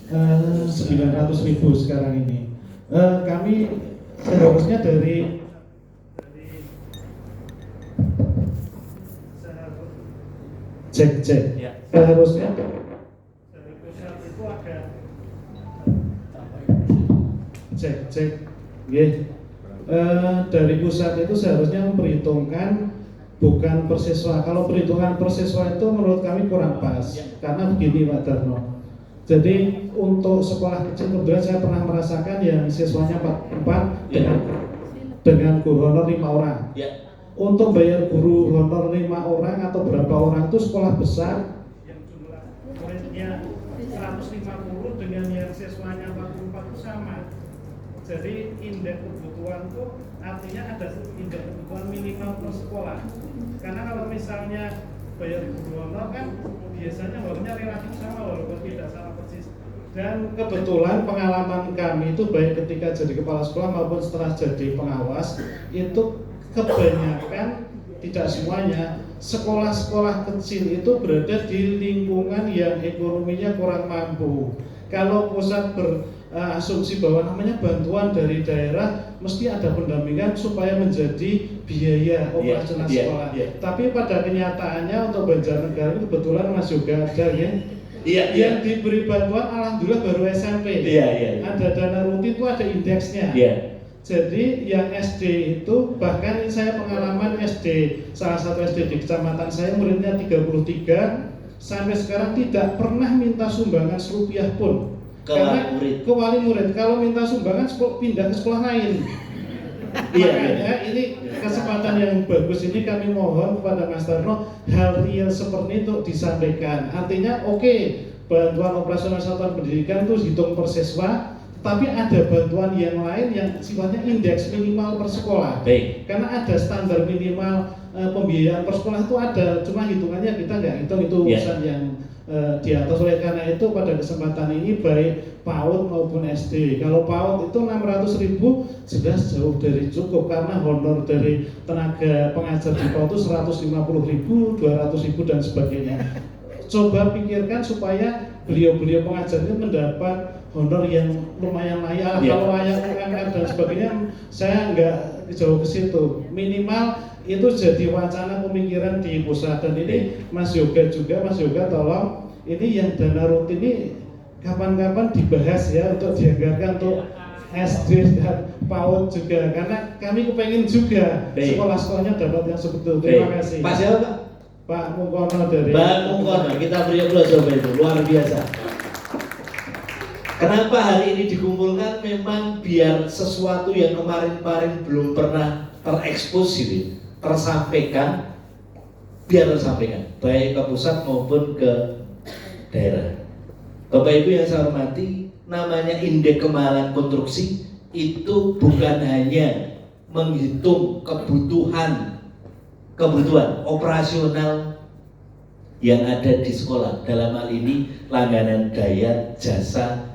900.000 sekarang ini. Kami seharusnya dari cek Ya. seharusnya dari pusat itu ada cek dari pusat itu seharusnya memperhitungkan bukan per siswa. Kalau perhitungan per siswa itu menurut kami kurang pas, karena begini Pak Darno. Jadi untuk sekolah kecil kebetulan saya pernah merasakan yang siswanya 4 dengan guru honor 5 orang. Ya. Untuk bayar guru honor 5 orang atau berapa orang itu sekolah besar yang jumlah muridnya 150 dengan yang siswanya 44 itu sama. Jadi indeks kebutuhan itu artinya ada indeks kebutuhan minimal per sekolah. Karena kalau misalnya bayar guru honor kan biasanya uangnya relatif sama walaupun tidak sama persis. Dan kebetulan pengalaman kami itu baik ketika jadi kepala sekolah maupun setelah jadi pengawas itu kebanyakan, tidak semuanya, sekolah-sekolah kecil itu berada di lingkungan yang ekonominya kurang mampu. Kalau pusat berasumsi bahwa namanya bantuan dari daerah mesti ada pendampingan supaya menjadi biaya operasional sekolah. Tapi pada kenyataannya untuk Banjarnegara kebetulan Mas juga ada ya. Yang diberi bantuan alhamdulillah baru SMP. Ada dana rutin itu ada indeksnya. Jadi yang SD itu bahkan saya pengalaman SD, salah satu SD di kecamatan saya muridnya 33 sampai sekarang tidak pernah minta sumbangan rupiah pun. Karena ke wali murid kalau minta sumbangan pindah ke sekolah lain. Makanya ini kesempatan yang bagus ini kami mohon kepada Mas Darno hal real seperti itu disampaikan. Artinya bantuan operasional satuan pendidikan itu hitung per siswa, tapi ada bantuan yang lain yang sifatnya indeks minimal per sekolah. Karena ada standar minimal pembiayaan per sekolah itu ada, cuma hitungannya kita nggak hitung itu urusan yang di atas. Oleh karena itu pada kesempatan ini baik PAUD maupun SD. Kalau PAUD itu 600.000 jelas jauh dari cukup karena honor dari tenaga pengajar di PAUD itu 150.000, 200.000 dan sebagainya. Coba pikirkan supaya beliau-beliau pengajar ini mendapat honor yang lumayan layak. Kalau layak UMR dan sebagainya saya nggak jauh ke situ. Minimal itu jadi wacana pemikiran di pusat. Dan ini Mas Yoga tolong ini yang dana rutin ini kapan-kapan dibahas ya untuk dianggarkan untuk SD dan PAUD juga, karena kami kepengen juga sekolah-sekolahnya dapat yang seperti itu. Terima kasih. Pak siapa? Pak Mungkono dari Pak Mungkono, kita beri aplaus itu luar biasa. Kenapa hari ini dikumpulkan? Memang biar sesuatu yang kemarin-kemarin belum pernah terekspos ini tersampaikan, biar tersampaikan baik ke pusat maupun ke daerah. Bapak Ibu yang saya hormati, namanya indeks kemahalan konstruksi itu bukan hanya menghitung kebutuhan operasional yang ada di sekolah, dalam hal ini langganan daya jasa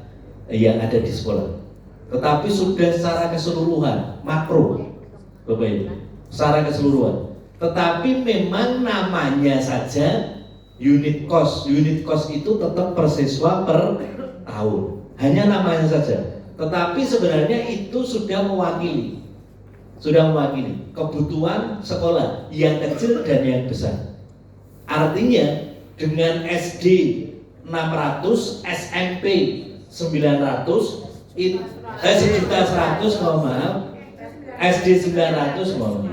yang ada di sekolah, tetapi sudah secara keseluruhan makro Bapak Ibu, secara keseluruhan. Tetapi memang namanya saja unit cost itu tetap per siswa per tahun, hanya namanya saja. Tetapi sebenarnya itu sudah mewakili kebutuhan sekolah yang kecil dan yang besar. Artinya dengan SD 600, SMP 900, 1.100, mohon maaf, SD 900, mohon maaf.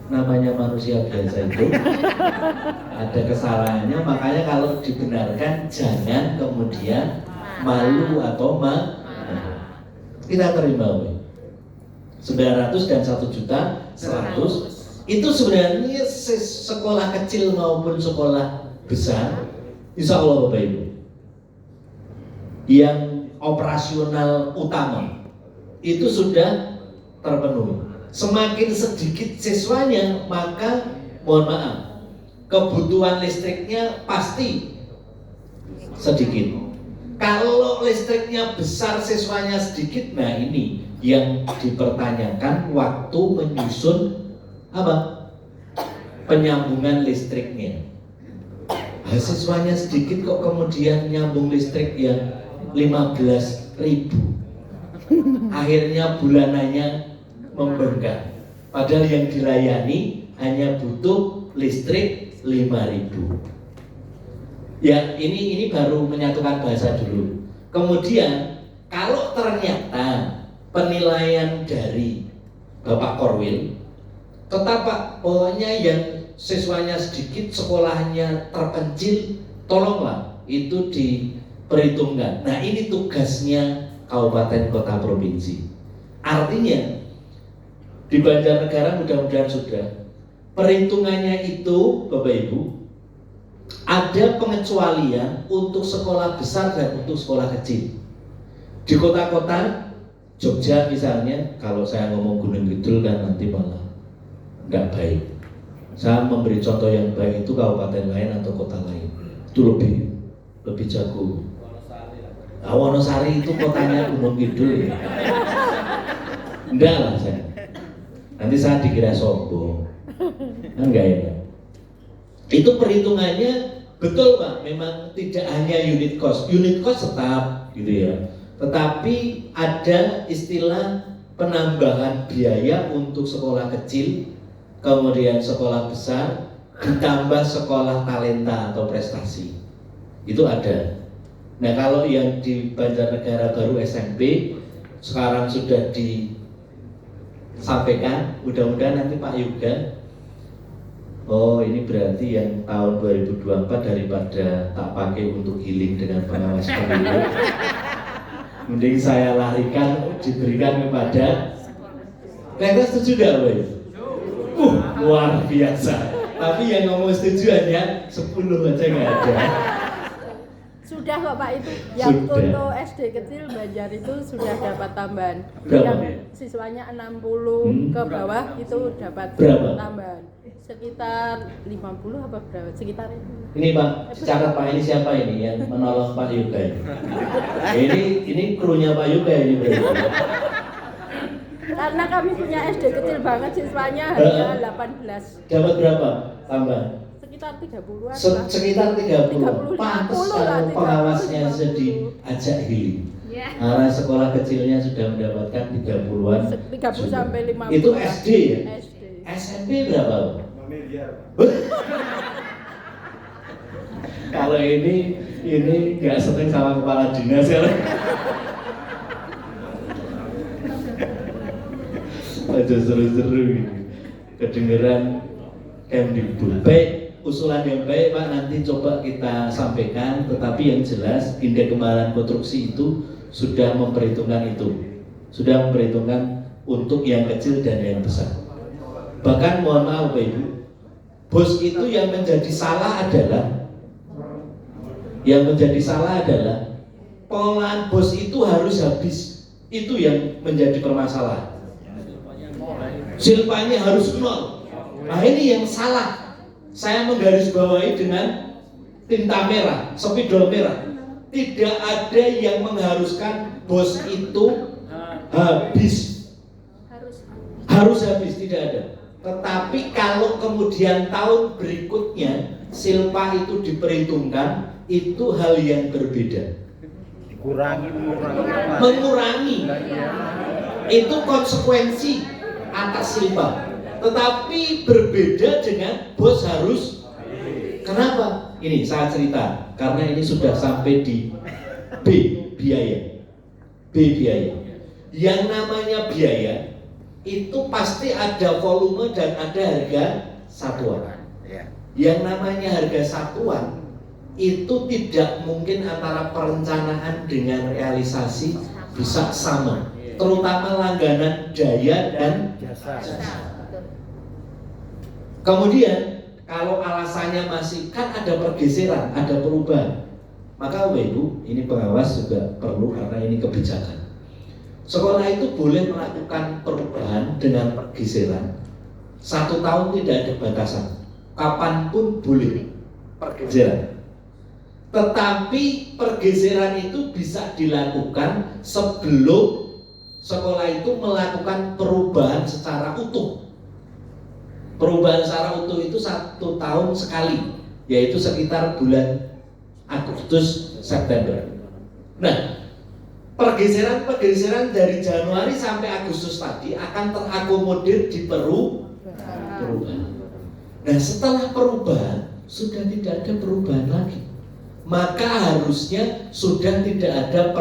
Namanya manusia biasa itu ada kesalahannya, makanya kalau dibenarkan jangan kemudian malu atau kita terima 900 dan 1.100.000 itu sebenarnya sekolah kecil maupun sekolah besar, insya Allah Bapak Ibu, yang operasional utama itu sudah terpenuhi. Semakin sedikit siswanya, maka mohon maaf, kebutuhan listriknya pasti sedikit. Kalau listriknya besar, siswanya sedikit, nah ini yang dipertanyakan waktu menyusun penyambungan listriknya. siswanya sedikit kok kemudian nyambung listrik yang 15.000. Akhirnya bulanannya membengkak. Padahal yang dilayani hanya butuh listrik 5.000. Ya, ini baru menyatukan bahasa dulu. Kemudian kalau ternyata penilaian dari Bapak Korwil tetap Pak, pokoknya yang siswanya sedikit, sekolahnya terpencil, tolonglah itu diperhitungkan. Nah, ini tugasnya kabupaten kota provinsi. Artinya di Banjarnegara mudah-mudahan sudah perhitungannya itu Bapak Ibu ada pengecualian untuk sekolah besar dan untuk sekolah kecil. Di kota-kota Jogja misalnya, kalau saya ngomong Gunung Kidul kan nanti malah nggak baik. Saya memberi contoh yang baik itu kabupaten lain atau kota lain itu lebih jago. Wonosari itu kotanya Gunung Kidul. Enggak lah saya. Nanti saya dikira sombong. Enggak enak. Itu perhitungannya betul Pak. Memang tidak hanya unit cost tetap gitu ya. Tetapi ada istilah penambahan biaya untuk sekolah kecil, kemudian sekolah besar, ditambah sekolah talenta atau prestasi. Itu ada. Nah, kalau yang di Banjarnegara baru SMP sekarang sudah disampaikan, mudah-mudahan nanti Pak Yuga, oh ini berarti yang tahun 2024 daripada tak pakai untuk healing dengan pengawas pemilu, mending saya larikan diberikan kepada. Kalian setuju gak Boy? Luar biasa. Tapi yang ngomong setuju hanya 10 aja nggak ada. Sudah kok Pak, itu yang Sudah. untuk SD kecil Banjar itu sudah dapat tambahan. Berapa? Yang siswanya 60 ke bawah itu dapat Berapa? tambahan. Sekitar 50 apa berapa? Sekitar itu. Ini Pak, catat Pak, ini siapa ini yang menolong Pak Yuga ini? Ini krunya Pak Yuga ini berarti. Karena kami punya SD kecil banget, siswanya hanya 18. Dapat berapa tambah? Sekitar 30-an. Sekitar 30. 30, Pantes 50 lah, kalau 30, pengawasnya 50. diajak healing. Ya. Karena sekolah kecilnya sudah mendapatkan 30-an. 30 sampai 50. Itu SD ya? SD. SMP berapa? 5 miliar. Kalau ini nggak seneng sama kepala dinas ya. Aja seru-seru gitu. Kedengeran Kemdikbud. Baik, usulan yang baik Pak, nanti coba kita sampaikan. Tetapi yang jelas Indeks Kemahalan Konstruksi itu sudah memperhitungkan itu, sudah memperhitungkan untuk yang kecil dan yang besar. Bahkan mohon maaf Bapak Ibu, bos itu yang menjadi salah adalah pengolahan bos itu harus habis. Itu yang menjadi permasalahan. Silpanya harus nol. Nah ini yang salah. Saya menggarisbawahi dengan tinta merah, spidol merah. Tidak ada yang mengharuskan bos itu habis. Harus habis, tidak ada. Tetapi kalau kemudian tahun berikutnya silpa itu diperhitungkan, itu hal yang berbeda. Mengurangi. Itu konsekuensi atas silpa. Tetapi berbeda dengan bos harus. Kenapa? Ini saya cerita karena ini sudah sampai di B biaya. Yang namanya biaya itu pasti ada volume dan ada harga satuan. Yang namanya harga satuan itu tidak mungkin antara perencanaan dengan realisasi bisa sama, terutama langganan daya dan jasa. Kemudian kalau alasannya masih kan ada pergeseran, ada perubahan, maka Bapak Ibu, ini pengawas juga perlu karena ini kebijakan. Sekolah itu boleh melakukan perubahan dengan pergeseran 1 tahun, tidak ada batasan, kapanpun boleh pergeseran. Tetapi pergeseran itu bisa dilakukan sebelum sekolah itu melakukan perubahan secara utuh. Perubahan secara utuh itu 1 tahun sekali. yaitu sekitar bulan Agustus September. Nah, pergeseran dari Januari sampai Agustus tadi akan terakomodir di perubahan. Nah, setelah perubahan sudah tidak ada perubahan lagi, maka harusnya sudah tidak ada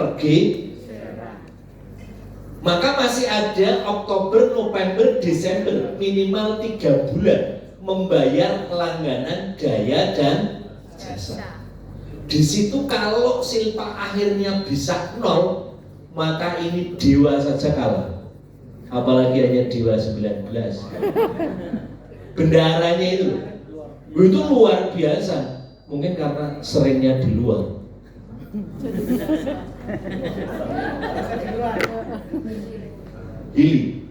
maka masih ada Oktober, November, Desember, minimal 3 bulan membayar langganan daya dan jasa. Di situ kalau silpa akhirnya bisa 0, maka ini dewa saja kalah. Apalagi hanya dewa 19. Bendaharanya itu luar biasa. Mungkin karena seringnya di luar. Gili.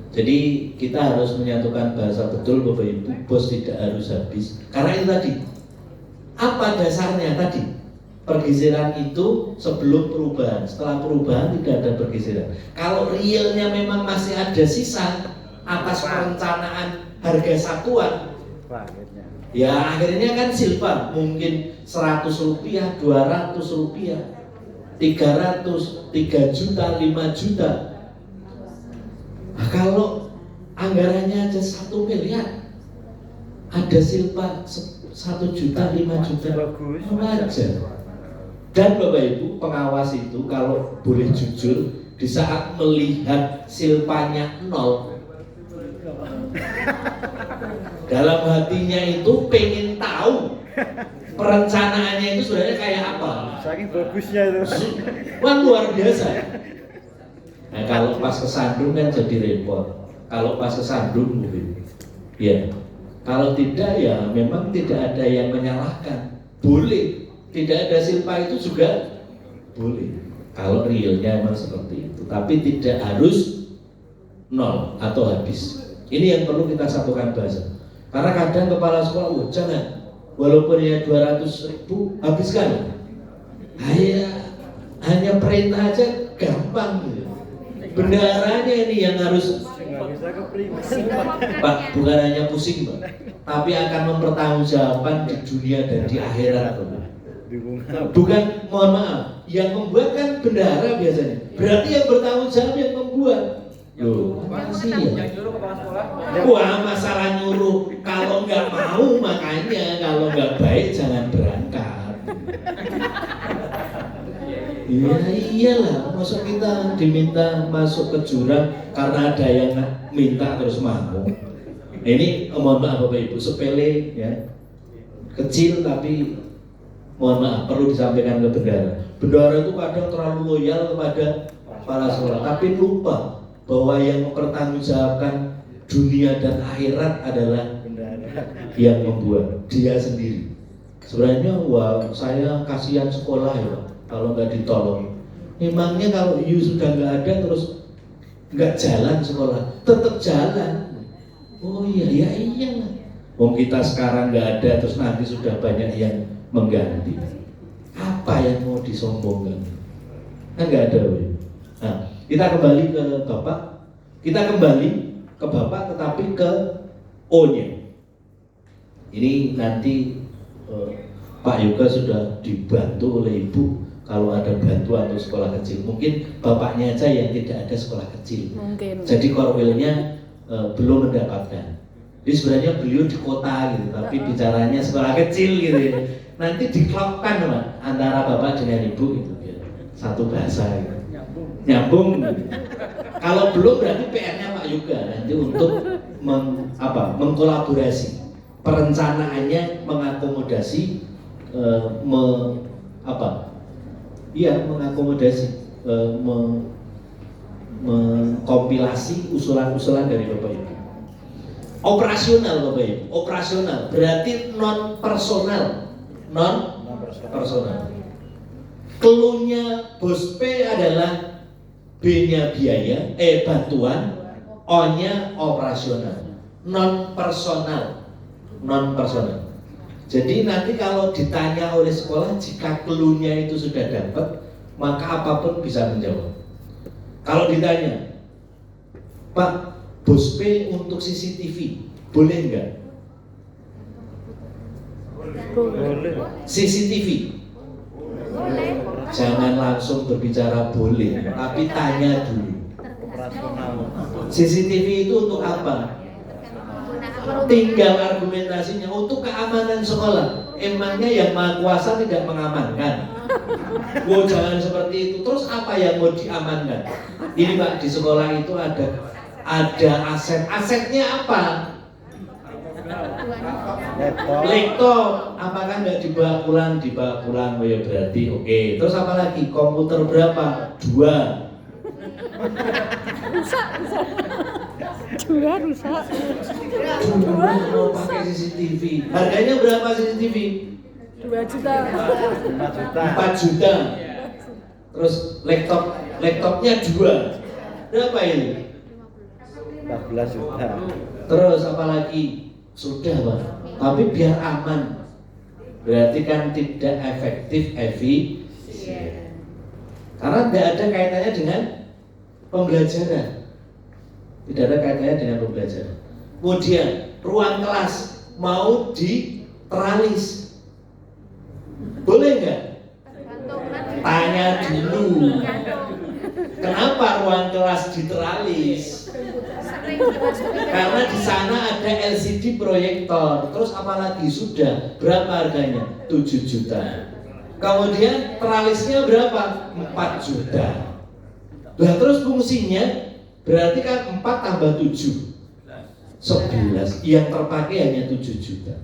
Jadi kita harus menyatukan bahasa betul Bapak Ibu. Bos tidak harus habis. Karena itu tadi. Apa dasarnya tadi? Pergeseran itu sebelum perubahan. Setelah perubahan tidak ada pergeseran. Kalau realnya memang masih ada sisa atas perencanaan harga satuan, ya akhirnya kan silpa. Mungkin 100 rupiah, 200 rupiah, 300, 3 juta, 5 juta. Nah, kalau anggarannya aja 1 miliar, ada silpa 1 juta, 5 juta, wajar. Dan Bapak Ibu pengawas itu kalau boleh jujur, di saat melihat silpanya 0, dalam hatinya itu pengen tahu perencanaannya itu sebenarnya kayak apa. Saking bagusnya itu. Wah, luar biasa. Nah, kalau pas kesandung kan jadi repot. Kalau pas kesandung mungkin, ya. Kalau tidak ya memang tidak ada yang menyalahkan. Boleh. Tidak ada silpa itu juga boleh. Kalau realnya memang seperti itu. Tapi tidak harus 0 atau habis. Ini yang perlu kita satukan bahasa. Karena kadang kepala sekolah, jangan, walaupun ya 200.000 habiskan. Hanya perintah aja gampang gitu. Bendaharanya ini yang harus Pak, bukan hanya pusing Pak, tapi akan mempertanggungjawabkan di dunia dan di akhirat. Bukan, mohon maaf, yang membuat kan bendahara biasanya. Berarti yang bertanggung jawab yang membuat. Loh, masih ya? Wah, masalah nyuruh. Kalau nggak mau makanya, kalau nggak baik jangan berangkat. Iya iyalah, masa kita diminta masuk ke jurang karena ada yang minta terus mau. Ini mohon maaf Bapak Ibu, sepele ya, kecil tapi mohon maaf perlu disampaikan ke bendahara. Bendahara itu kadang terlalu loyal kepada kepala sekolah, tapi lupa bahwa yang mempertanggungjawabkan dunia dan akhirat adalah yang membuat dia sendiri. Sebenarnya wah saya kasihan sekolah ya kalau nggak ditolong. Memangnya kalau you sudah nggak ada terus nggak jalan sekolah, tetap jalan. Oh iya ya iyalah. Wong kita sekarang nggak ada terus nanti sudah banyak yang mengganti. Apa yang mau disombongkan? Kan nggak ada. Nah, kita kembali ke Bapak. Kita kembali ke Bapak, tetapi ke O-nya. Ini nanti Pak Yoga sudah dibantu oleh Ibu kalau ada bantuan untuk sekolah kecil. Mungkin bapaknya aja yang tidak ada sekolah kecil. Mungkin. Jadi korwilnya belum mendapatkan. Jadi sebenarnya beliau di kota gitu, tapi bicaranya sekolah kecil gitu. Nanti diklopkan Pak antara bapak dengan ibu gitu, ya. Satu bahasa gitu. Nyambung. Kalau belum berarti PR-nya Pak Yoga nanti untuk mengkolaborasi. Perencanaannya mengakomodasi mengakomodasi mengkompilasi usulan-usulan dari Bapak Ibu. Operasional Bapak Ibu, operasional berarti non personal. Keluhnya bos P adalah B-nya biaya, bantuan, O-nya operasional, non personal. Jadi nanti kalau ditanya oleh sekolah, jika keluhnya itu sudah dapat, maka apapun bisa menjawab. Kalau ditanya, Pak, bos P untuk CCTV, boleh enggak? Boleh. CCTV. Boleh. Jangan langsung berbicara boleh, tapi tanya dulu. Operasional. CCTV itu untuk apa? Tinggal argumentasinya untuk keamanan sekolah. Emangnya yang Maha Kuasa tidak mengamankan? Oh, jangan seperti itu. Terus apa yang mau diamankan? Ini Pak, di sekolah itu ada aset. Asetnya apa? Laptop. Apakah nggak dibawa pulang? Dibawa pulang. Oh ya berarti oke. Terus apa lagi? Komputer berapa? 2. Dua rusak. Dua mau pakai CCTV. Harganya berapa CCTV? 2 juta. 5 juta. 4 juta. Terus laptopnya 2. Berapa ini? 14 juta. Terus apa lagi? Sudah Pak. Tapi biar aman. Berarti kan tidak efektif, efisien. Karena tidak ada kaitannya dengan pembelajaran. Tidak ada kaitannya dengan pembelajaran. Kemudian ruang kelas mau diteralis. Boleh nggak? Tanya dulu. Kenapa ruang kelas diteralis? Karena di sana ada LCD proyektor. Terus apalagi sudah berapa harganya? 7 juta. Kemudian teralisnya berapa? 4 juta. Lah terus fungsinya berarti kan 4 tambah 7 11. Yang terpakai hanya 7 juta.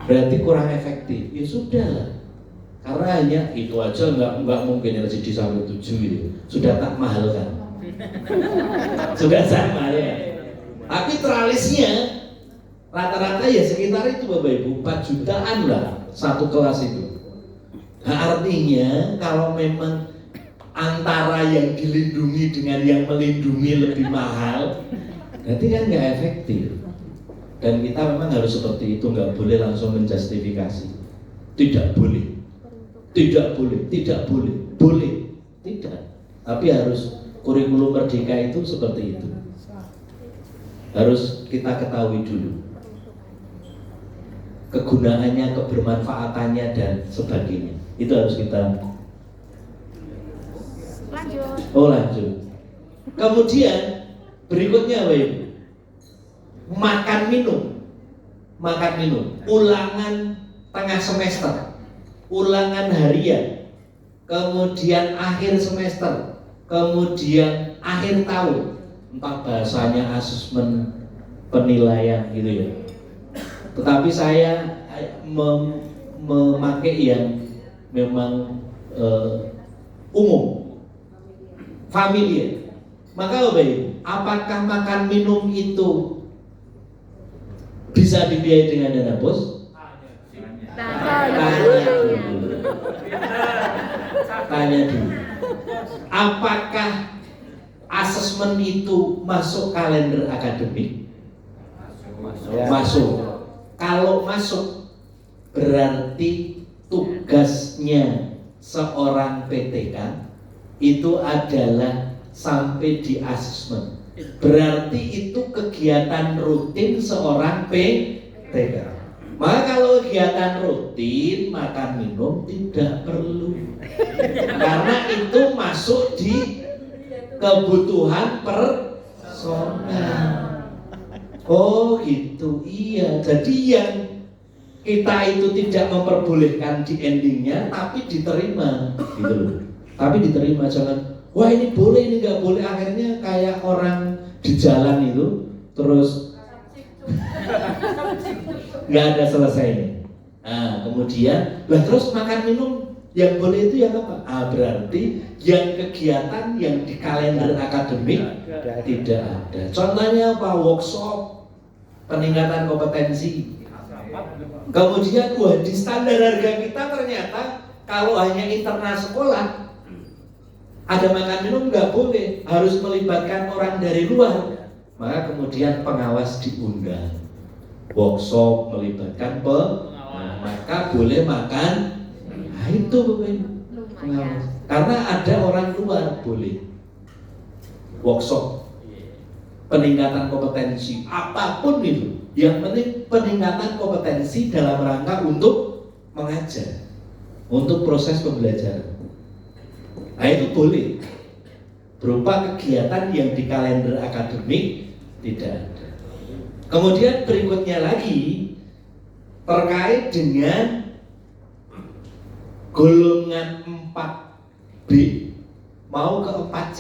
Berarti kurang efektif. Ya sudah lah. Karena hanya itu aja nggak mungkin LCD sampai 7 gitu. Sudah tak mahal kan? Sudah sama ya. Tapi teralisnya rata-rata ya sekitar itu Bapak Ibu 4 jutaan lah satu kelas itu. Nah, artinya kalau memang antara yang dilindungi dengan yang melindungi lebih mahal, berarti kan nggak efektif. Dan kita memang harus seperti itu, nggak boleh langsung menjustifikasi. Tidak boleh, tidak boleh, tidak boleh, boleh, tidak. Tapi harus kurikulum merdeka itu seperti itu. Harus kita ketahui dulu kegunaannya, kebermanfaatannya dan sebagainya. Itu harus kita Lanjut. Oh lanjut. Kemudian berikutnya apa Ibu? Makan minum. Makan minum. Ulangan tengah semester, ulangan harian, kemudian akhir semester, kemudian akhir tahun. Entah bahasanya asesmen penilaian gitu ya. Tetapi saya memakai yang memang umum, familiar. Maka apa ya? Apakah makan minum itu bisa dibiayai dengan dana bos? Tanya dulu. Apakah asesmen itu masuk kalender akademik? Masuk. Kalau masuk, berarti tugasnya seorang PTK itu adalah sampai di asesmen. Berarti itu kegiatan rutin seorang PTK. Maka kalau kegiatan rutin makan minum tidak perlu, karena itu masuk di kebutuhan personal. Oh gitu, iya. Jadi yang kita itu tidak memperbolehkan di endingnya, tapi diterima, gitu loh. Tapi diterima, jangan wah ini boleh, ini nggak boleh. Akhirnya kayak orang di jalan itu terus nggak ada selesainya. Nah kemudian, lah terus makan minum yang boleh itu yang apa? Berarti yang kegiatan yang di kalender akademik tidak ada. Contohnya apa? Workshop, peningkatan kompetensi. Kemudian di standar harga kita ternyata kalau hanya internal sekolah ada makan minum nggak boleh, harus melibatkan orang dari luar. Maka kemudian pengawas diundang, workshop melibatkan maka boleh makan. Nah itu pengawas. Karena ada orang luar boleh workshop. peningkatan kompetensi apapun itu. Yang penting peningkatan kompetensi dalam rangka untuk mengajar, untuk proses pembelajaran. Nah itu boleh berupa kegiatan yang di kalender akademik tidak ada. Kemudian berikutnya lagi terkait dengan golongan 4B mau ke 4C,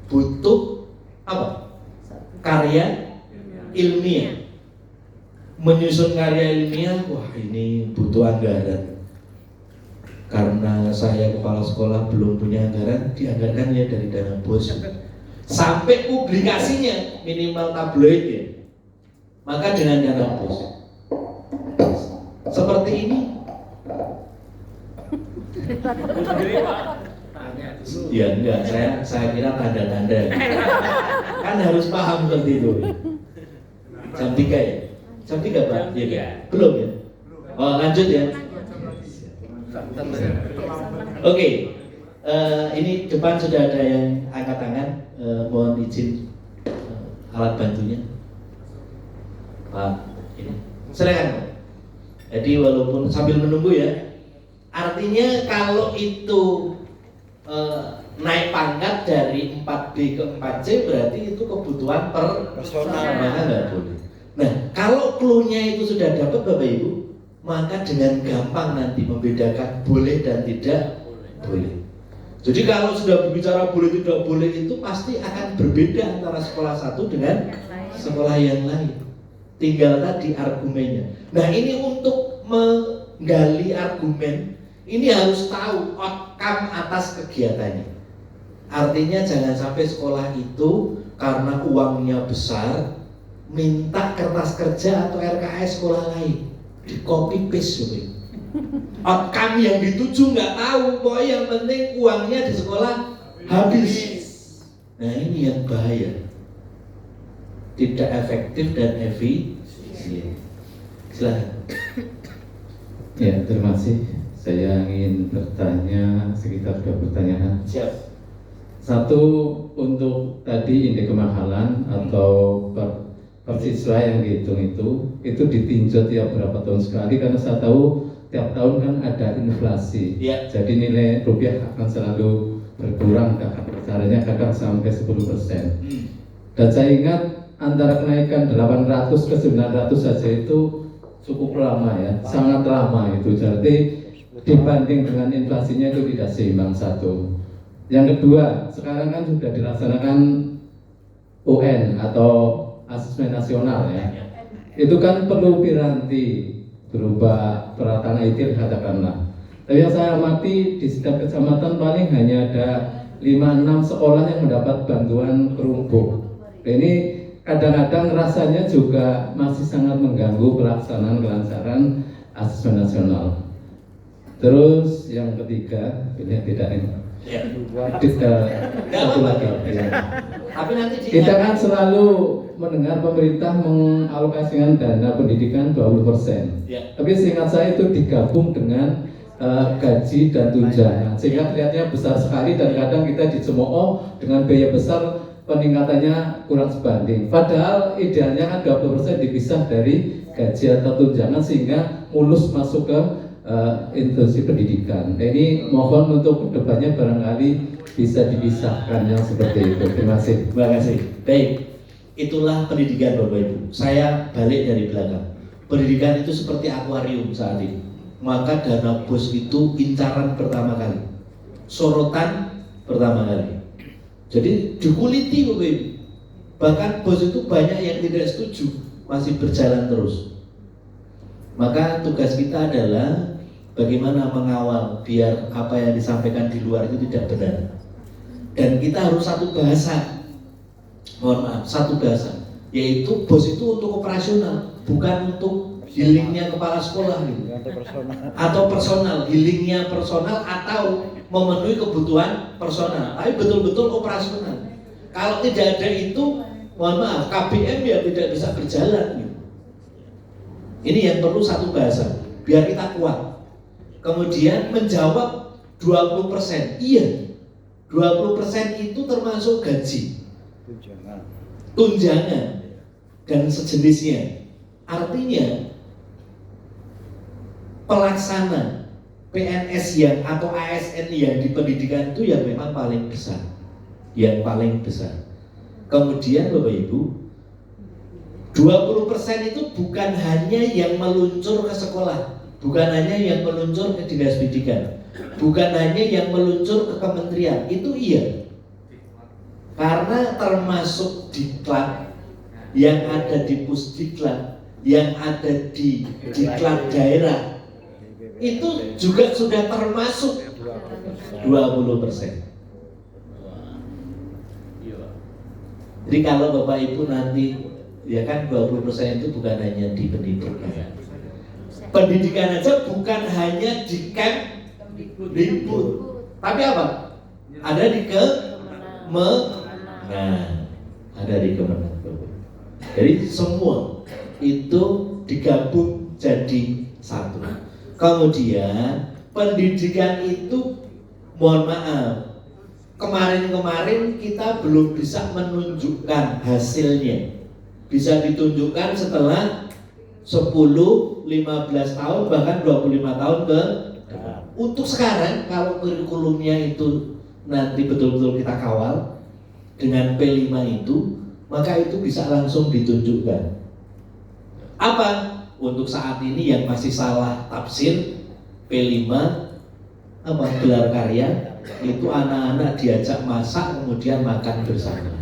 butuh apa? Karya ilmiah. Menyusun karya ilmiah, wah ini butuh anggaran. Karena saya kepala sekolah belum punya anggaran, dianggarkan ya dari dana BOS. Sampai publikasinya minimal tabloid ya. Maka dengan dana BOS. Seperti ini. Ya enggak, saya kira tanda-tanda. Kan harus paham seperti itu. Jam 3 ya? Jam 3 Pak? Ya, ya. Belum ya? Oh lanjut ya. Oke, ini depan sudah ada yang angkat tangan. Mohon izin alat bantunya. Pak, ini. Silakan Pak. Jadi walaupun sambil menunggu ya. Artinya kalau itu naik pangkat dari 4B ke 4C berarti itu kebutuhan personal, maka nggak boleh. Nah, kalau clue-nya itu sudah dapat Bapak Ibu, maka dengan gampang nanti membedakan boleh dan tidak boleh. Jadi kalau sudah berbicara boleh tidak boleh itu pasti akan berbeda antara sekolah satu dengan sekolah yang lain. Tinggal tadi argumennya. Nah ini untuk menggali argumen, ini harus tahu outcome atas kegiatannya. Artinya jangan sampai sekolah itu karena uangnya besar minta kertas kerja atau RKS sekolah lain di copy paste gitu. Outcome yang dituju nggak tahu, pokoknya yang penting uangnya di sekolah habis. Nah ini yang bahaya, tidak efektif dan efisien. Silahkan. Ya, terima kasih. Saya ingin bertanya sekitar 2 pertanyaan. Siap. Satu, untuk tadi indeks kemahalan atau per siswa yang dihitung itu ditinjau tiap berapa tahun sekali, karena saya tahu tiap tahun kan ada inflasi. Ya. Jadi nilai rupiah akan selalu berkurang, caranya kadang sampai 10%. Dan saya ingat antara kenaikan 800 ke 900 saja itu cukup lama ya, sangat lama itu. Jadi dibanding dengan inflasinya itu tidak seimbang, satu. Yang kedua, sekarang kan sudah dilaksanakan UN atau asesmen nasional ya. Itu kan perlu piranti berupa peralatan IT katakanlah. Tapi yang saya amati di setiap kecamatan paling hanya ada 5-6 sekolah yang mendapat bantuan kerumpuk. Ini kadang-kadang rasanya juga masih sangat mengganggu pelaksanaan kelancaran asesmen nasional. Terus yang ketiga, ini tidak ini. Ya. Satu lagi. Ya. Tapi nanti Kita kan selalu mendengar pemerintah mengalokasikan dana pendidikan 20%. Ya. Tapi seingat saya itu digabung dengan gaji dan tunjangan, sehingga kelihatannya besar sekali dan kadang kita dicemooh dengan biaya besar, peningkatannya kurang sebanding. Padahal idealnya kan 20% dipisah dari gaji atau tunjangan sehingga mulus masuk ke institusi pendidikan. Nah, ini mohon untuk kedepannya barangkali bisa dipisahkan yang seperti itu. Terima kasih. Terima kasih. Baik, itulah pendidikan Bapak Ibu. Saya balik dari belakang. Pendidikan itu seperti akuarium saat ini. Maka dana BOS itu incaran pertama kali, sorotan pertama kali. Jadi dikuliti Bapak Ibu. Bahkan BOS itu banyak yang tidak setuju, masih berjalan terus. Maka tugas kita adalah bagaimana mengawal biar apa yang disampaikan di luar itu tidak benar. Dan kita harus satu bahasa, mohon maaf, satu bahasa, yaitu BOS itu untuk operasional, bukan untuk healingnya kepala sekolah gitu. Atau personal, healingnya personal atau memenuhi kebutuhan personal, tapi betul-betul operasional. Kalau tidak ada itu, mohon maaf, KBM ya tidak bisa berjalan gitu. Ini yang perlu satu bahasa, biar kita kuat. Kemudian menjawab 20%, iya 20% itu termasuk gaji. tunjangan dan sejenisnya. Artinya pelaksana PNS yang atau ASN yang di pendidikan itu yang memang paling besar, yang paling besar. Kemudian Bapak Ibu, 20% itu bukan hanya yang meluncur ke sekolah, bukan hanya yang meluncur ke dinas pendidikan, bukan hanya yang meluncur ke kementerian, itu iya. Karena termasuk diklat yang ada di pusdiklat, yang ada di diklat daerah, itu juga sudah termasuk 20%. Jadi kalau Bapak Ibu nanti, ya kan 20% itu bukan hanya di pendidikan. Pendidikan aja bukan hanya di camp libur, tapi apa? Ada di ada di Kemenang. Jadi semua itu digabung jadi satu. Kemudian pendidikan itu, mohon maaf, kemarin-kemarin kita belum bisa menunjukkan hasilnya. Bisa ditunjukkan setelah 10, 15 tahun, bahkan 25 tahun ke depan. Untuk sekarang, kalau kurikulumnya itu nanti betul-betul kita kawal dengan P5 itu, maka itu bisa langsung ditunjukkan. Apa? Untuk saat ini yang masih salah tafsir P5 apa gelar karya itu anak-anak diajak masak kemudian makan bersama.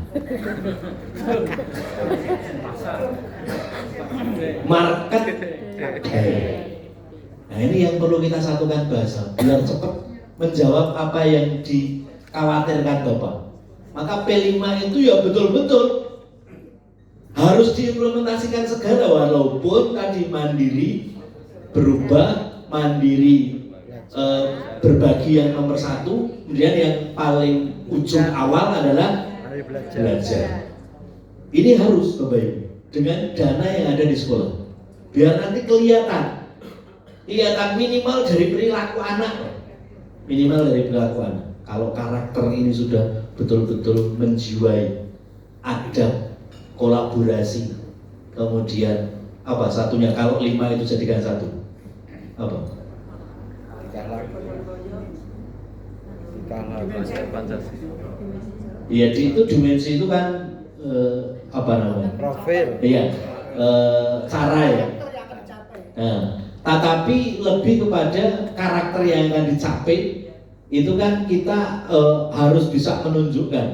Market Nah ini yang perlu kita satukan bahasa biar cepat menjawab apa yang dikhawatirkan Bapak. Maka P5 itu ya betul-betul harus diimplementasikan segera, walaupun tadi mandiri berubah, mandiri berbagi yang nomor 1, kemudian yang paling ujung awal adalah belajar. Ini harus Bapak Ibu dengan dana yang ada di sekolah, biar nanti kelihatan minimal dari perilaku anak, Kalau karakter ini sudah betul-betul menjiwai adab, kolaborasi, kemudian apa satunya, kalau 5 itu jadikan 1 apa? Iya, itu dimensi itu kan apa namanya? Profil. Iya, cara ya. Nah, tetapi lebih kepada karakter yang akan dicapai itu kan kita harus bisa menunjukkan,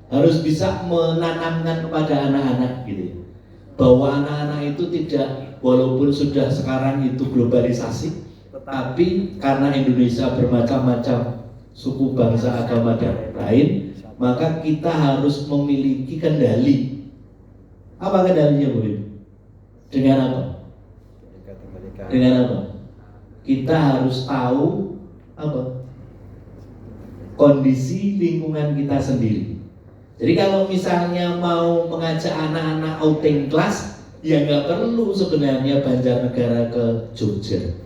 harus bisa menanamkan kepada anak-anak gitu, bahwa anak-anak itu tidak, walaupun sudah sekarang itu globalisasi, tetapi karena Indonesia bermacam-macam suku, bangsa, agama dan lain, maka kita harus memiliki kendali. Apa kendalinya Bu? Dengan apa? Dengan apa? Kita harus tahu apa? Kondisi lingkungan kita sendiri. Jadi kalau misalnya mau mengajak anak-anak outing kelas, ya nggak perlu sebenarnya Banjarnegara ke Jogja,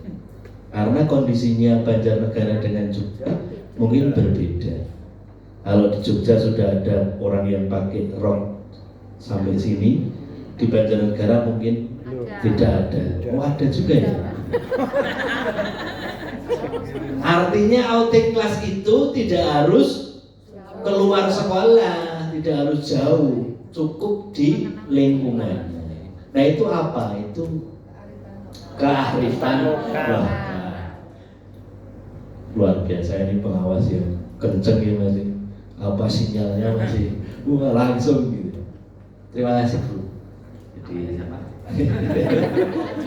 karena kondisinya Banjarnegara dengan Jogja mungkin berbeda. Kalau di Jogja sudah ada orang yang pakai rok sampai sini, di Banjarnegara mungkin tidak ada. Oh, ada juga ya. Artinya outing kelas itu tidak harus keluar sekolah, tidak harus jauh, cukup di lingkungan. Nah itu apa? Itu kearifan lokal. Luar biasa ini pengawas yang kenceng ya masih. Apa sinyalnya masih langsung gitu. Terima kasih Bu.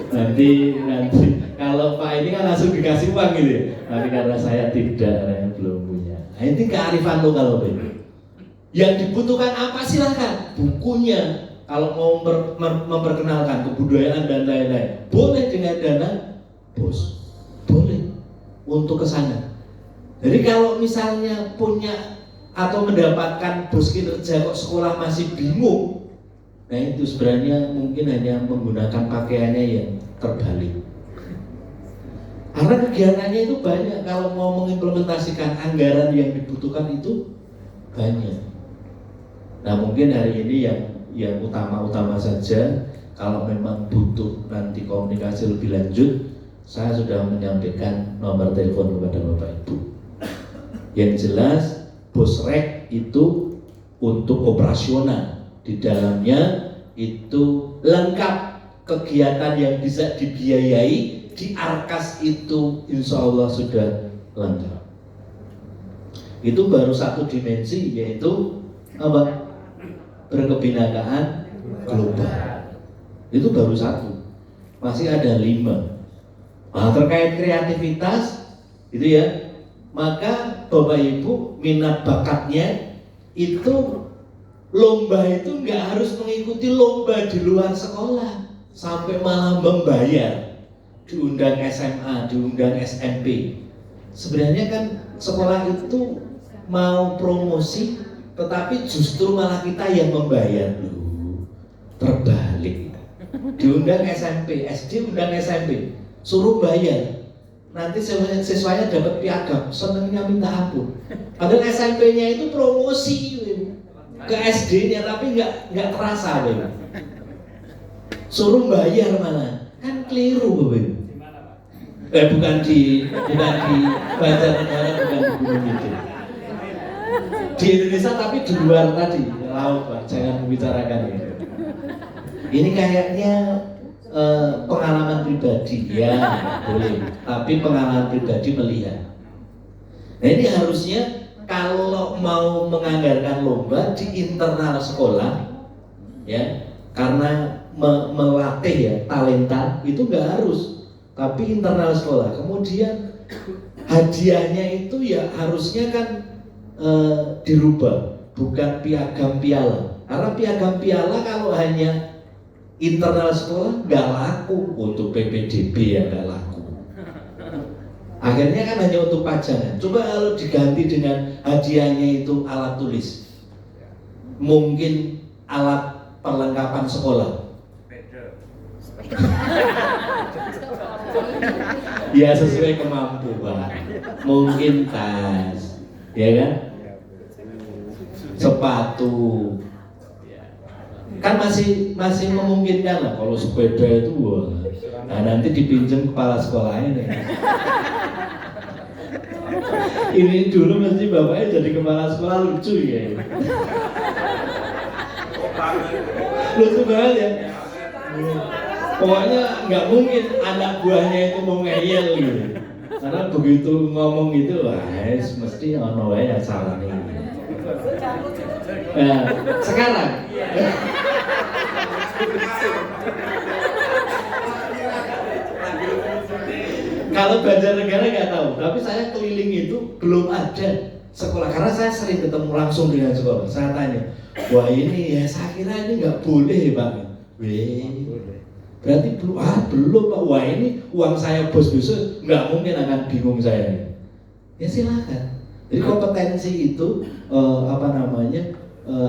Jadi nanti kalau Pak ini kan langsung dikasih uang gitu ya. Tapi karena saya tidak, saya belum punya. Nah ini kearifan lokal Pak. Yang dibutuhkan apa silahkan, bukunya. Kalau mau memperkenalkan kebudayaan dan lain-lain, boleh dengan dana bos, boleh untuk ke sana. Jadi kalau misalnya punya atau mendapatkan bos kinerja kok sekolah masih bingung, nah itu sebenarnya mungkin hanya menggunakan pakaiannya yang terbalik. Karena kegiatannya itu banyak, kalau mau mengimplementasikan anggaran yang dibutuhkan itu banyak. Nah mungkin hari ini yang utama-utama saja. Kalau memang butuh nanti komunikasi lebih lanjut, saya sudah menyampaikan nomor telepon kepada Bapak Ibu. Yang jelas Bosrek itu untuk operasional, di dalamnya itu lengkap kegiatan yang bisa dibiayai di Arkas itu, insya Allah sudah lengkap. Itu baru satu dimensi, yaitu apa? Berkebinakaan global. Itu baru satu, masih ada 5. Nah, terkait kreativitas itu ya, maka Bapak Ibu minat bakatnya itu, lomba itu nggak harus mengikuti lomba di luar sekolah sampai malah membayar, diundang SMA, diundang SMP. Sebenarnya kan sekolah itu mau promosi, tetapi justru malah kita yang membayar dulu. Terbalik. Diundang SMP, SD undang SMP, suruh bayar. Nanti siswanya dapat piagam, senengnya minta ampun. Padahal SMP-nya itu promosi ke SD-nya, tapi nggak terasa, suruh bayar malah, kan keliru, bukan di Banjarnegara, bukan di Gunung itu. Di Indonesia tapi di luar tadi, laut Pak, jangan membicarakan itu. Ini kayaknya pengalaman pribadi, ya boleh, tapi pengalaman pribadi melihat. Nah ini harusnya kalau mau menganggarkan lomba di internal sekolah, ya, karena melatih ya talenta itu nggak harus, tapi internal sekolah. Kemudian hadiahnya itu ya harusnya kan dirubah, bukan piagam piala. Karena piagam piala kalau hanya internal sekolah nggak laku, untuk PPDB ya nggak laku. Akhirnya kan hanya untuk pajangan. Coba kalau diganti dengan hadiahnya itu alat tulis, mungkin alat perlengkapan sekolah. Ya sesuai kemampuan. Mungkin tas, ya kan? Sepatu. Kan masih memungkinkan lah. Kalau sepeda itu wah, nah nanti dipinjam kepala sekolahnya nih. Ini dulu mesti bapaknya jadi kepala sekolah, lucu ya. Lucu banget ya. Pokoknya nggak mungkin anak buahnya itu mau ngeyel gitu. Karena begitu ngomong gitu, wah mesti ono wae salah nih. Nah, sekarang kalau Banjarnegara nggak tahu, tapi saya keliling itu belum ada sekolah, karena saya sering ketemu langsung dengan sekolah. Saya tanya, wah ini ya saya kira ini nggak boleh Pak. Berarti belum Pak. Wah ini uang saya bos besok, nggak mungkin akan bingung saya. Ya silakan. Jadi kompetensi itu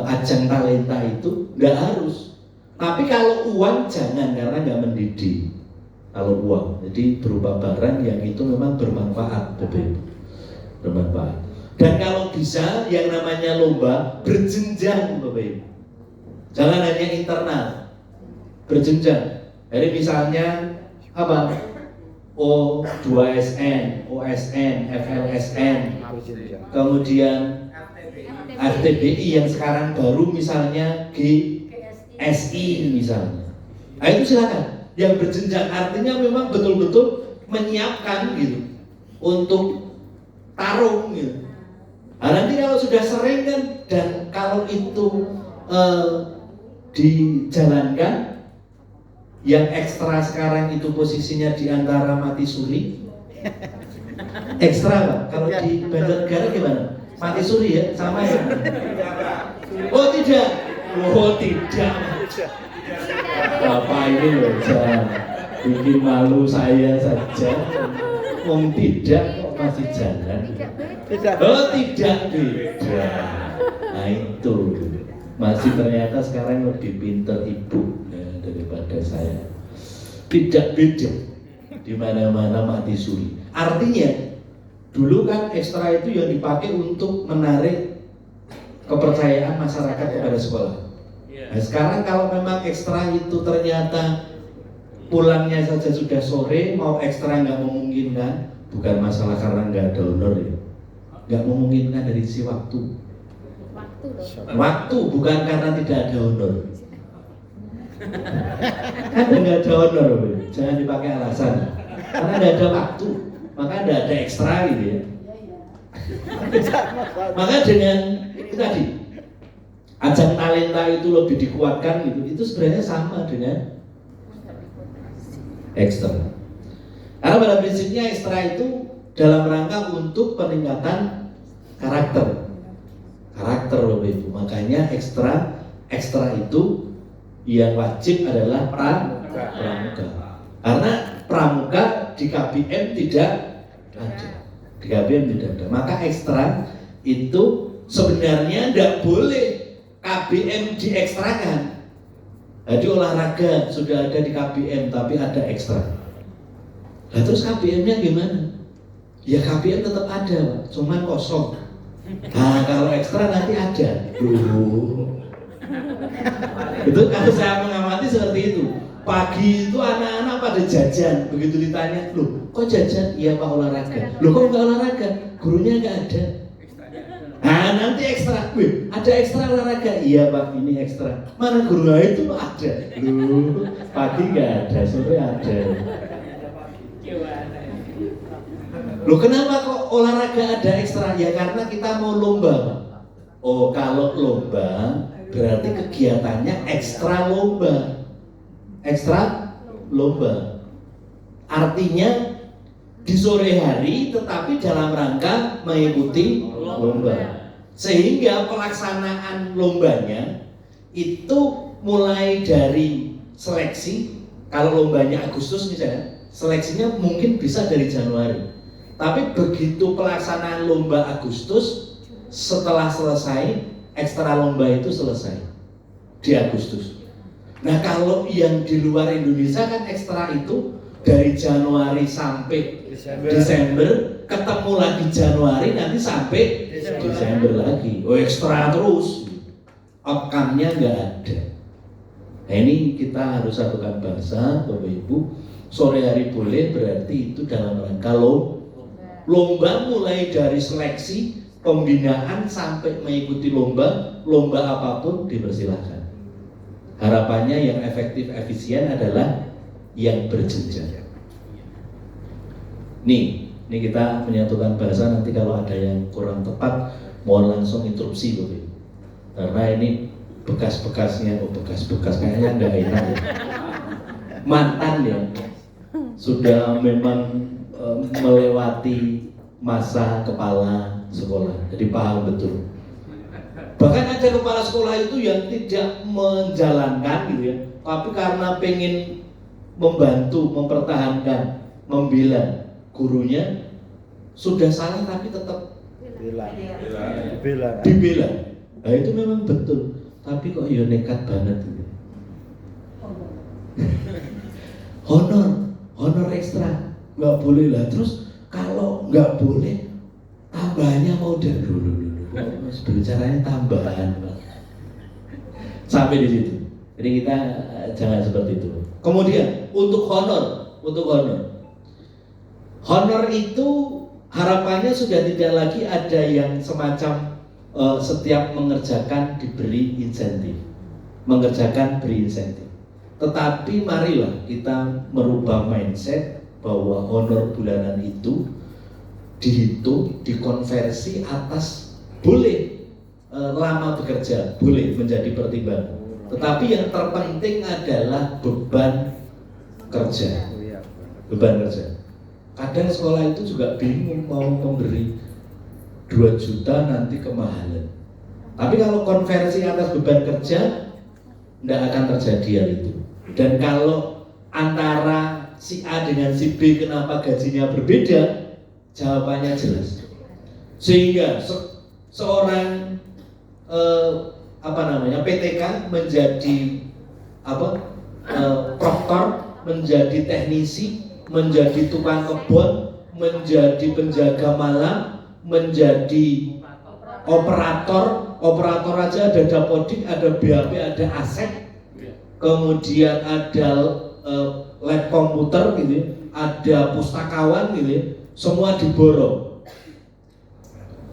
ajang talenta itu nggak harus. Tapi kalau uang jangan, karena nggak mendidik. Kalau uang, jadi berupa barang yang itu memang bermanfaat, bermanfaat. Dan kalau bisa yang namanya lomba berjenjang, Bapak Ibu. Jangan hanya internal, berjenjang. Jadi misalnya apa? O2SN, OSN, FLSN, kemudian FTBI yang sekarang baru misalnya GSI misalnya. Nah itu silakan. Yang berjenjang artinya memang betul-betul menyiapkan gitu untuk tarung gitu. Nah, nanti kalau sudah sering kan, dan kalau itu dijalankan, yang ekstra sekarang itu posisinya di antara mati suri. Ekstra Pak, kalau di Banjarnegara gimana? Mati suri ya, sama ya? Oh tidak, oh tidak. Bapak ini loh, jangan bikin malu saya saja. Tidak kok masih jalan. Oh tidak beda. Nah itu masih ternyata sekarang lebih pintar ibu ya, daripada saya. Tidak beda. Di mana-mana mati suri. Artinya dulu kan ekstra itu yang dipakai untuk menarik kepercayaan masyarakat kepada sekolah. Nah, sekarang kalau memang ekstra itu ternyata pulangnya saja sudah sore, mau ekstra nggak memungkinkan, bukan masalah karena nggak ada honor ya, nggak memungkinkan dari sisi waktu. Waktu bukan karena tidak ada honor. Kan nggak ada honor, jangan dipakai alasan. Karena nggak ada waktu, maka nggak ada ekstra gitu ya. Maka dengan itu tadi, ajang talenta itu lebih dikuatkan gitu, itu sebenarnya sama dengan ekstra. Karena pada prinsipnya ekstra itu dalam rangka untuk peningkatan karakter Bapak Ibu. Makanya ekstra itu yang wajib adalah pramuka. Karena pramuka di KBM tidak ada. Di KBM tidak ada. Maka ekstra itu sebenarnya tidak boleh KBM diekstrakan. Jadi olahraga sudah ada di KBM tapi ada ekstra. Nah terus KBM-nya gimana? Ya KBM tetap ada, Pak, cuman kosong. Nah kalau ekstra nanti ada. Itu kalau saya mengamati seperti itu. Pagi itu anak-anak pada jajan, begitu ditanya, loh kok jajan? Iya Pak olahraga. Loh kok nggak olahraga? Gurunya nggak ada. Nah nanti ekstra, wih ada ekstra olahraga. Iya Pak ini ekstra. Mana gurunya itu ada? Loh pagi nggak ada, sore ada. Loh kenapa kok olahraga ada ekstra? Ya karena kita mau lomba Pak. Oh kalau lomba berarti kegiatannya ekstra lomba. Ekstra lomba artinya di sore hari tetapi dalam rangka mengikuti lomba, sehingga pelaksanaan lombanya itu mulai dari seleksi. Kalau lombanya Agustus misalnya, seleksinya mungkin bisa dari Januari, tapi begitu pelaksanaan lomba Agustus, setelah selesai ekstra lomba itu selesai di Agustus. Nah kalau yang di luar Indonesia kan ekstra itu dari Januari sampai Desember, ketemu lagi Januari nanti sampai Desember lagi. Oh ekstra terus, outcome-nya nggak ada. Nah ini kita harus satukan bangsa, Bapak Ibu. Sore hari boleh berarti itu dalam rangka lomba mulai dari seleksi, pembinaan sampai mengikuti lomba apapun dipersilahkan. Harapannya yang efektif efisien adalah yang berjenjang. Nih kita menyatukan bahasa, nanti kalau ada yang kurang tepat mohon langsung interupsi Bapak. Karena ini bekas-bekasnya, bekas kayaknya nggak enak ya. Mantan ya, sudah memang melewati masa kepala sekolah, jadi paham betul. Bahkan ada kepala sekolah itu yang tidak menjalankan gitu ya, tapi karena pengen membantu, mempertahankan, membela gurunya, sudah salah tapi tetap dibela. Nah itu memang betul, tapi kok ya nekat banget gitu. honor ekstra nggak boleh lah. Terus kalau nggak boleh, tambahnya mau dulu. Berbicaranya tambahan, Pak. Sampai di situ. Jadi kita jangan seperti itu. Kemudian untuk honor itu harapannya sudah tidak lagi ada yang semacam setiap mengerjakan diberi insentif, beri insentif. Tetapi marilah kita merubah mindset bahwa honor bulanan itu dihitung, dikonversi atas boleh lama bekerja, boleh menjadi pertimbangan. Tetapi yang terpenting adalah beban kerja. Kadang sekolah itu juga bingung mau memberi 2 juta nanti kemahalan. Tapi kalau konversi atas beban kerja, tidak akan terjadi hal itu. Dan kalau antara si A dengan si B kenapa gajinya berbeda, jawabannya jelas. Sehingga seorang PTK menjadi proktor, menjadi teknisi, menjadi tukang kebun, menjadi penjaga malam, menjadi operator, operator aja ada Dapodik, ada BAP, ada ASEP, kemudian ada lab komputer gitu, ada pustakawan gitu, semua diborong.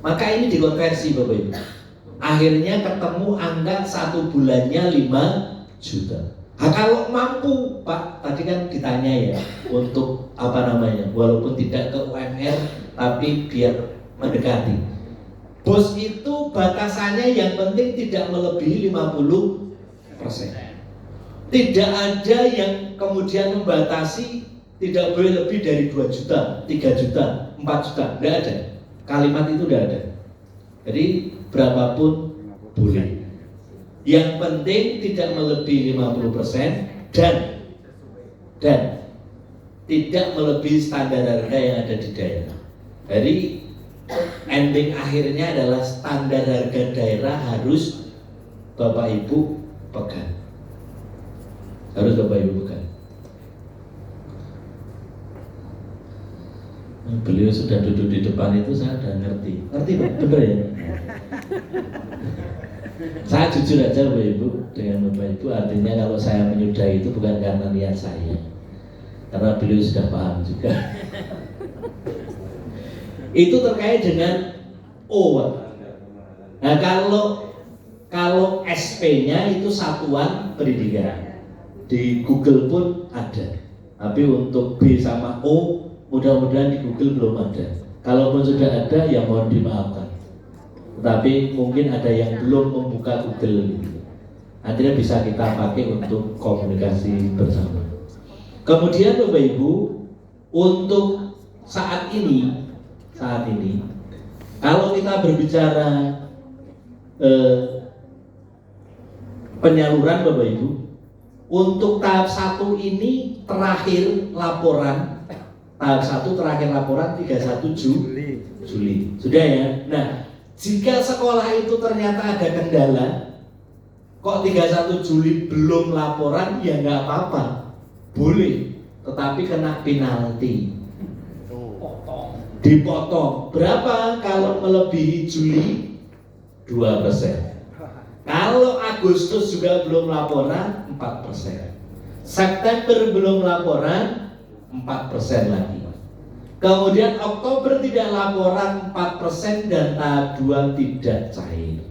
Maka ini dikonversi Bapak Ibu. Akhirnya ketemu angka 1 bulannya 5 juta. Nah, kalau mampu Pak, tadi kan ditanya ya, untuk apa namanya, walaupun tidak ke UMR tapi biar mendekati. Bos itu batasannya yang penting tidak melebihi 50%. Tidak ada yang kemudian membatasi tidak boleh lebih dari 2 juta, 3 juta, 4 juta, tidak ada. Kalimat itu tidak ada. Jadi berapapun boleh. Yang penting tidak melebihi 50% dan tidak melebihi standar harga yang ada di daerah. Jadi ending akhirnya adalah standar harga daerah harus Bapak Ibu pegang. Harus Bapak Ibu pegang. Beliau sudah duduk di depan itu, saya sudah ngerti Pak, bener ya? Saya jujur aja Bapak Ibu, dengan Bapak Ibu, artinya kalau saya menyudahi itu bukan karena niat saya, karena beliau sudah paham juga. Itu terkait dengan O. Nah kalau SP-nya itu satuan pendidikan, di Google pun ada, tapi untuk B sama O mudah-mudahan di Google belum ada. Kalaupun sudah ada ya mohon dimaafkan. Tapi mungkin ada yang belum membuka Google. Akhirnya bisa kita pakai untuk komunikasi bersama. Kemudian Bapak Ibu, untuk saat ini kalau kita berbicara penyaluran Bapak Ibu, untuk tahap 1 ini terakhir laporan. Tahap 1 terakhir laporan 31 Juli. Sudah ya? Nah, jika sekolah itu ternyata ada kendala, kok 31 Juli belum laporan, ya nggak apa-apa, boleh, tetapi kena penalti, dipotong. Berapa kalau melebihi Juli? 2%. Kalau Agustus juga belum laporan, 4%. September belum laporan, 4% lagi. Kemudian Oktober tidak laporan, 4%, dan tahap 2 tidak cair.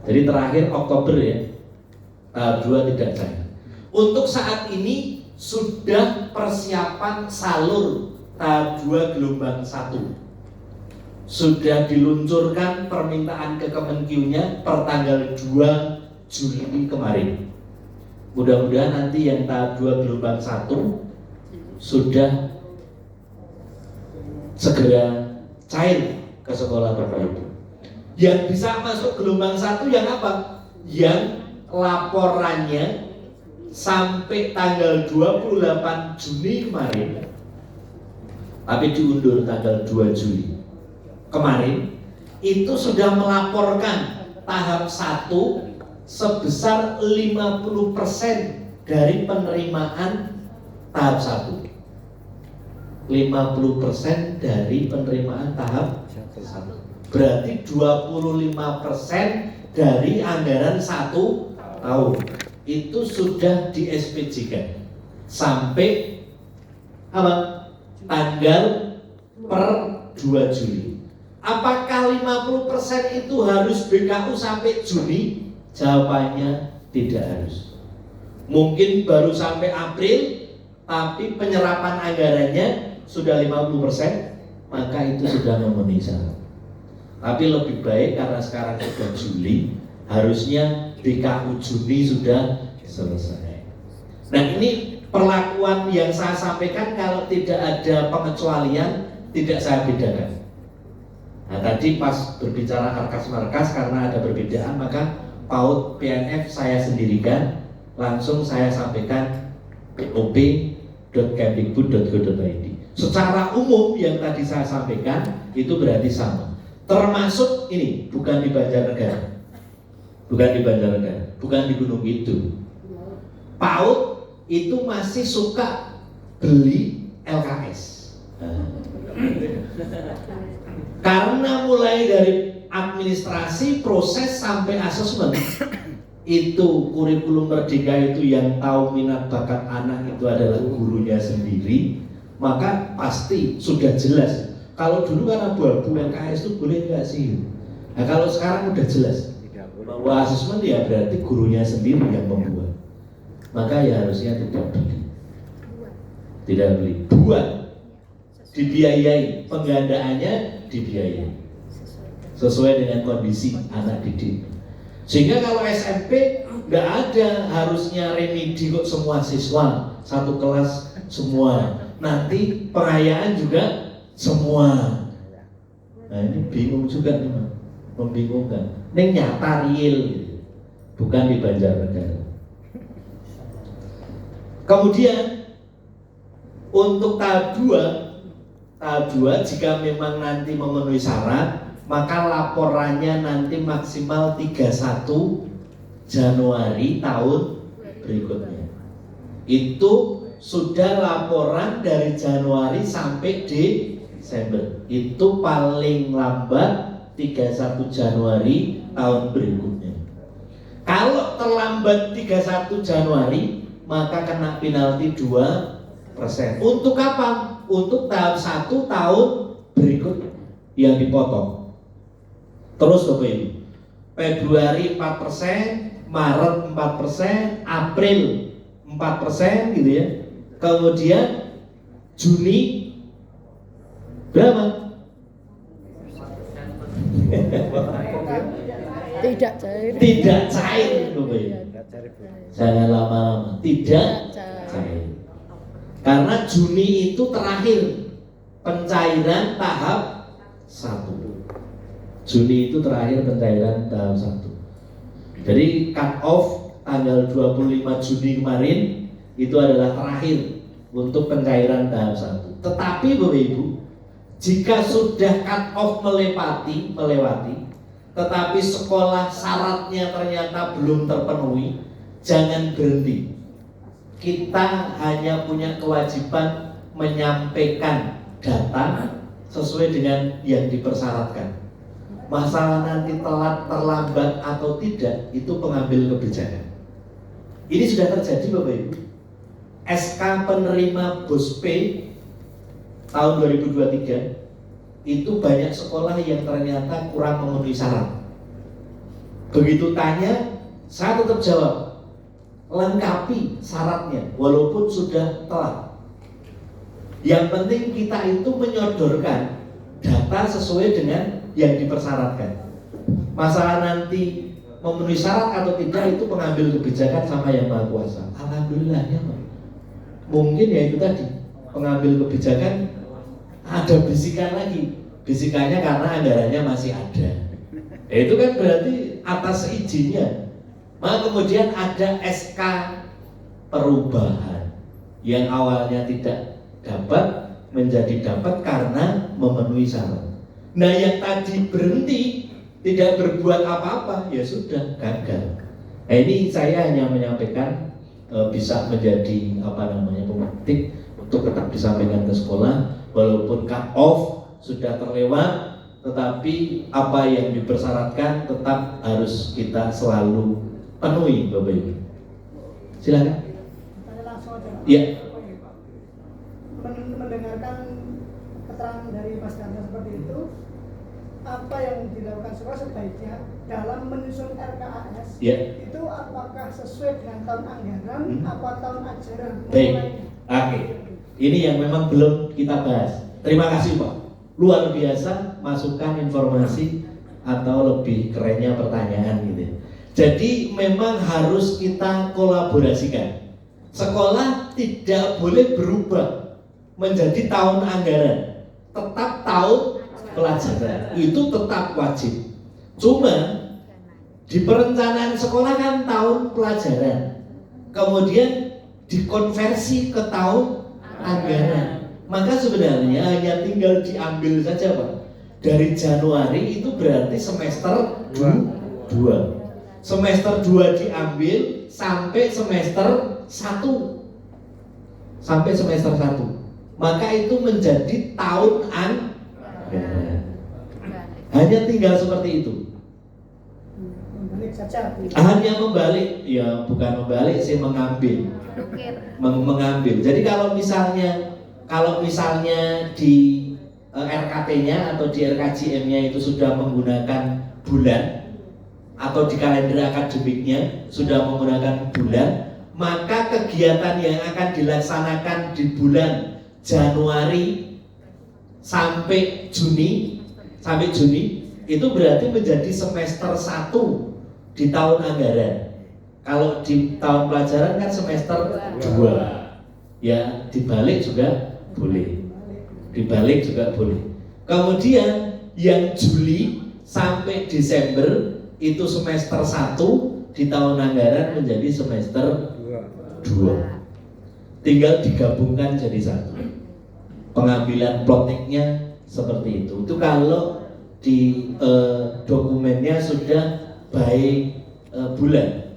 Jadi terakhir Oktober ya, tahap 2 tidak cair. Untuk saat ini sudah persiapan salur tahap 2 gelombang 1. Sudah diluncurkan permintaan ke Kemenkeu-nya per tanggal 2 Juli kemarin. Mudah-mudahan nanti yang tahap 2 gelombang 1 sudah segera cair ke sekolah Bapak Ibu. Yang bisa masuk gelombang 1 yang apa? Yang laporannya sampai tanggal 28 Juni kemarin, tapi diundur tanggal 2 Juli kemarin, itu sudah melaporkan tahap 1 sebesar 50% dari penerimaan tahap 1. 50% dari penerimaan tahap 1. Berarti 25% dari anggaran 1 tahun itu sudah di SPJ-kan sampai apa? Tanggal per 2 Juli. Apakah 50% itu harus BKU sampai Juni? Jawabannya tidak harus. Mungkin baru sampai April, tapi penyerapan anggarannya sudah 50%, maka itu sudah memenuhi syarat. Tapi lebih baik karena sekarang sudah Juli, harusnya BKU Juni sudah selesai. Nah, ini perlakuan yang saya sampaikan, kalau tidak ada pengecualian tidak saya bedakan. Nah, tadi pas berbicara markas karena ada perbedaan, maka PAUD PNF saya sendirikan, langsung saya sampaikan pop.kemdikbud.go.id. Secara umum yang tadi saya sampaikan itu berarti sama. Termasuk ini bukan di Banjarnegara, bukan di Gunung Kidul. PAUD itu masih suka beli LKS. Karena mulai dari administrasi, proses sampai asesmen. Itu kurikulum Merdeka itu yang tahu minat bakat anak itu adalah gurunya sendiri, maka pasti sudah jelas. Kalau dulu kan abu-abu LKS itu boleh nggak sih? Nah kalau sekarang udah jelas bahwa asesmen ya berarti gurunya sendiri yang membuat, maka ya harusnya tidak beli, buat dibiayai, penggandaannya dibiayai sesuai dengan kondisi anak didik. Sehingga kalau SMP nggak ada harusnya remedi kok semua siswa satu kelas semua, nanti pengayaan juga semua. Nah ini bingung juga nih, membingungkan. Ini nyata real, bukan di Banjarnegara. Kemudian untuk tahap 2 jika memang nanti memenuhi syarat, maka laporannya nanti maksimal 31 Januari tahun berikutnya. Itu sudah laporan dari Januari sampai Desember. Itu paling lambat 31 Januari tahun berikutnya. Kalau terlambat 31 Januari, maka kena penalti 2%. Untuk apa? Untuk tahap 1 tahun berikutnya yang dipotong. Terus Bapak Ibu, Februari 4%, Maret 4%, April 4% gitu ya. Kemudian Juni berapa? Tidak cair. Tidak cair Bapak Ibu. Jangan lama-lama, tidak cair. Karena Juni itu terakhir pencairan tahap 1. Juni itu terakhir pencairan tahap 1. Jadi cut off tanggal 25 Juni kemarin itu adalah terakhir untuk pencairan tahap 1. Tetapi Bapak Ibu, jika sudah cut off melewati, tetapi sekolah syaratnya ternyata belum terpenuhi, jangan berhenti. Kita hanya punya kewajiban menyampaikan data sesuai dengan yang dipersyaratkan. Masalah nanti telat, terlambat atau tidak, itu pengambil kebijakan. Ini sudah terjadi Bapak Ibu. SK penerima BOSP tahun 2023 itu banyak sekolah yang ternyata kurang memenuhi syarat. Begitu tanya, saya tetap jawab, lengkapi syaratnya walaupun sudah telat. Yang penting kita itu menyodorkan data sesuai dengan yang dipersyaratkan. Masalah nanti memenuhi syarat atau tidak itu pengambil kebijakan sama Yang Maha Kuasa. Alhamdulillahnya mungkin ya itu tadi, pengambil kebijakan ada bisikan lagi. Bisikannya karena anggarannya masih ada. Itu kan berarti atas izinnya. Maka kemudian ada SK perubahan yang awalnya tidak dapat menjadi dapat karena memenuhi syarat. Nah yang tadi berhenti tidak berbuat apa-apa ya sudah gagal. Nah, ini saya hanya menyampaikan bisa menjadi pemetik untuk tetap disampaikan ke sekolah walaupun cut off sudah terlewat, tetapi apa yang dipersyaratkan tetap harus kita selalu penuhi Bapak Ibu. Silakan. Iya. Mendengarkan keterangan dari Mas Ganda seperti itu, apa yang dilakukan sekolah sebaiknya dalam menyusun RKAS itu apakah sesuai dengan tahun anggaran apa tahun ajaran? Baik, oke. Ini yang memang belum kita bahas. Terima kasih Pak. Luar biasa masukan informasi atau lebih kerennya pertanyaan gitu. Jadi memang harus kita kolaborasikan. Sekolah tidak boleh berubah menjadi tahun anggaran, tetap tahun pelajaran itu tetap wajib. Cuma di perencanaan sekolah kan tahun pelajaran, kemudian dikonversi ke tahun anggaran. Maka sebenarnya hanya tinggal diambil saja Pak. Dari Januari itu berarti semester 2. Semester 2 diambil sampai semester 1. Sampai semester 1. Maka itu menjadi tahun anggaran. Hanya tinggal seperti itu. Membalik saja. Hanya membalik, ya bukan membalik sih, mengambil. Mengambil. Jadi kalau misalnya di RKT-nya atau di RKJM-nya itu sudah menggunakan bulan atau di kalender akademiknya sudah menggunakan bulan, maka kegiatan yang akan dilaksanakan di bulan Januari sampai Juni itu berarti menjadi semester 1 di tahun anggaran. Kalau di tahun pelajaran kan semester 2. Ya, dibalik juga boleh. Kemudian yang Juli sampai Desember itu semester 1 di tahun anggaran menjadi semester 2. Tinggal digabungkan jadi 1. Pengambilan ploteknya seperti itu. Itu kalau di dokumennya sudah by bulan.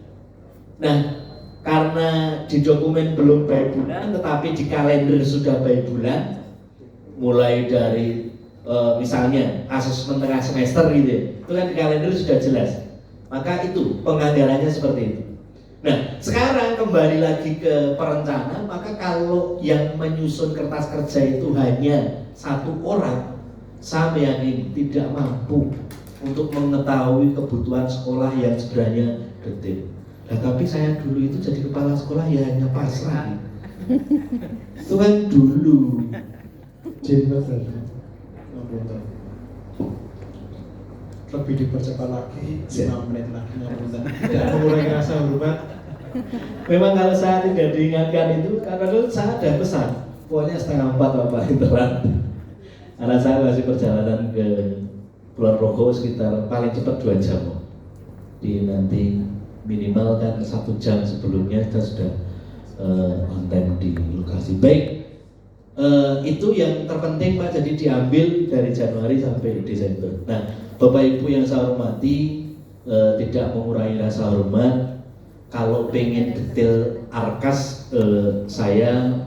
Nah, karena di dokumen belum by bulan, tetapi di kalender sudah by bulan, mulai dari misalnya asesmen tengah semester gitu ya, itu kan di kalender sudah jelas. Maka itu penganggarannya seperti itu. Nah, sekarang kembali lagi ke perencana, maka kalau yang menyusun kertas kerja itu hanya 1 orang, saya meyakini tidak mampu untuk mengetahui kebutuhan sekolah yang sebenarnya detail. Nah, tapi saya dulu itu jadi kepala sekolah ya hanya pasrah. Itu kan dulu. Lebih dipercepat lagi 5 menit lagi, tidak mengurangi rasa hormat. Memang kalau saya tidak diingatkan itu, karena dulu saya ada pesan, pokoknya 3:30 atau paling telat. Karena saya masih perjalanan ke Kulon Progo sekitar paling cepat 2 jam. Di nanti minimal kan 1 jam sebelumnya kita sudah on time di lokasi. Baik, itu yang terpenting Pak, jadi diambil dari Januari sampai Desember. Nah, Bapak Ibu yang saya hormati, tidak mengurangi rasa hormat. Kalau pengen detail arkas, saya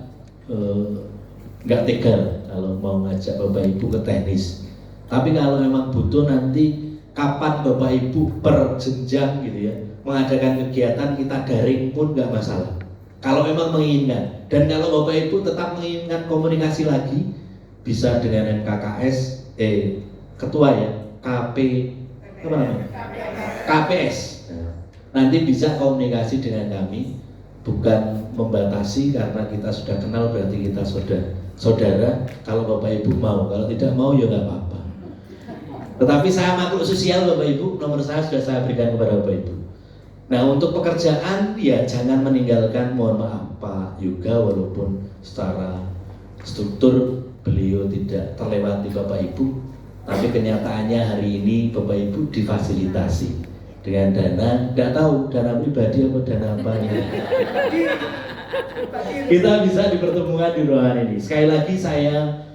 nggak tega kalau mau ngajak Bapak Ibu ke teknis. Tapi kalau memang butuh nanti kapan Bapak Ibu per jenjang gitu ya mengadakan kegiatan, kita daring pun nggak masalah. Kalau memang menginginkan, dan kalau Bapak Ibu tetap menginginkan komunikasi lagi, bisa dengan MKKS, ketua ya, KPS. Nanti bisa komunikasi dengan kami, bukan membatasi karena kita sudah kenal berarti kita saudara. Kalau Bapak Ibu mau, kalau tidak mau ya nggak apa-apa. Tetapi saya makhluk sosial Bapak Ibu, nomor saya sudah saya berikan kepada Bapak Ibu. Nah, untuk pekerjaan ya jangan meninggalkan, mohon maaf Pak Yoga, walaupun secara struktur beliau tidak terlewati Bapak Ibu, tapi kenyataannya hari ini Bapak Ibu difasilitasi dengan dana, nggak tahu dana pribadi atau dana apa ya. Kita bisa dipertemukan di ruangan ini. Sekali lagi saya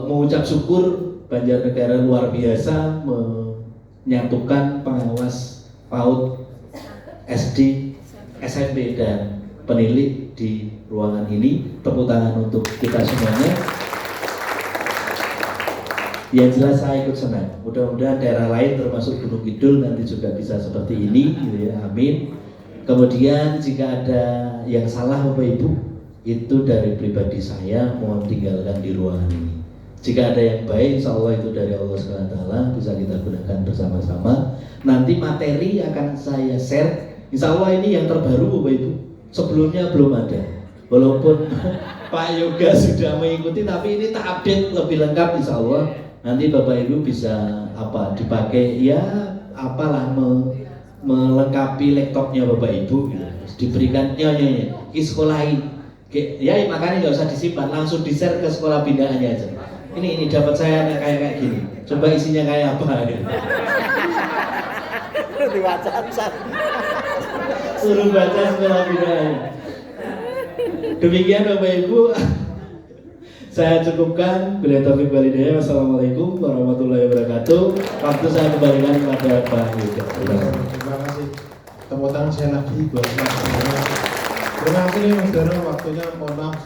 mengucap syukur Banjarnegara luar biasa menyatukan pengawas PAUD, SD, SMP dan penilik di ruangan ini. Tepuk tangan untuk kita semuanya. Yang jelas saya ikut senang. Mudah-mudahan daerah lain termasuk Gunung Kidul nanti juga bisa seperti ini, gitu ya. Amin. Kemudian jika ada yang salah Bapak Ibu, itu dari pribadi saya, mohon tinggalkan di ruangan ini. Jika ada yang baik, insya Allah itu dari Allah SWT, bisa kita gunakan bersama-sama. Nanti materi akan saya share. Insya Allah ini yang terbaru Bapak Ibu. Sebelumnya belum ada. Walaupun Pak Yoga sudah mengikuti, tapi ini tak update lebih lengkap insya Allah. Nanti Bapak Ibu bisa dipakai ya apalah melengkapi laptopnya Bapak Ibu gitu. Diberikan nyonya sekolahin. Ya makanya nggak usah disimpan, langsung di-share ke sekolah bindaannya aja. Ini dapat saya kayak gini. Coba isinya kayak apa gitu. Suruh baca sekolah bindaannya. Demikian Bapak Ibu, saya cukupkan. Bila taufiq wal hidayah. Wassalamualaikum warahmatullahi wabarakatuh. Waktu saya kembalikan kepada Pak Yoga. Terima kasih. Tepuk tangan saya lagi buat semuanya. Terima kasih nih Mas Dara, waktunya. Mohon maaf,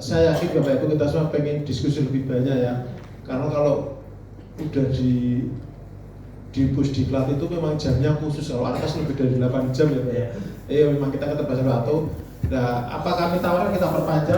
saya yakin Bapak Ibu kita semua pengen diskusi lebih banyak ya. Karena kalau udah di Pusdiklat itu memang jamnya khusus, kalau atas lebih dari 8 jam ya Pak ya. Memang kita keterbatasan waktu. Nah, apa kami tawarkan kita perpanjang